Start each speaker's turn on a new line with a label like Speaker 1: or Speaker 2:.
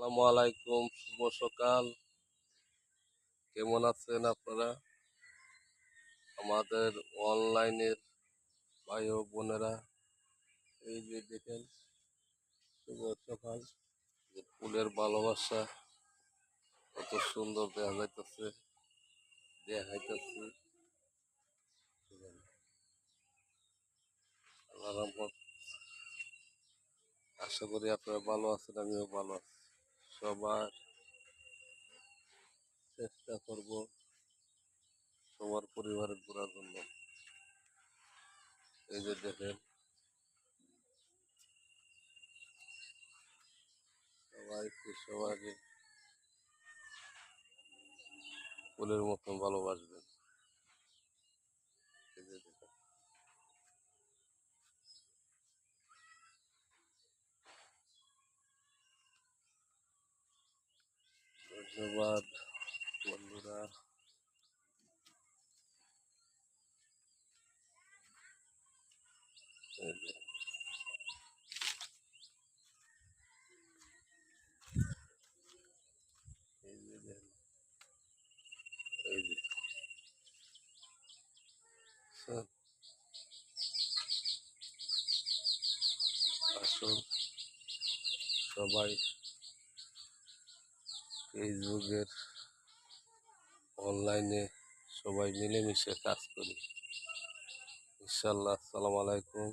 Speaker 1: আসসালামু আলাইকুম, শুভ সকাল। কেমন আছেন আপনারা? আমাদের অনলাইনের ভাই ও বোনেরা, এই যে দেখেন, শুভ সকাল। যে ফুলের ভালোবাসা কত সুন্দর দেখাইতেছে। আল্লাহর রহমত। আশা করি আপনারা ভালো আছেন, আমিও ভালো আছি। সবার চেষ্টা করব সবার পরিবারের ঘোরার জন্য। এই যে দেখেন, সবাইকে ফুলের মতন ভালোবাসবেন। এই যে দেখেন, ধন্যবাদ বন্ধুরা। এই যে এই যে দেখেন, এই যে স্যার, আসুন সবাই ফেসবুকের অনলাইনে সবাই মিলেমিশে কাজ করি। ইনশাল্লাহ। আসসালামু আলাইকুম।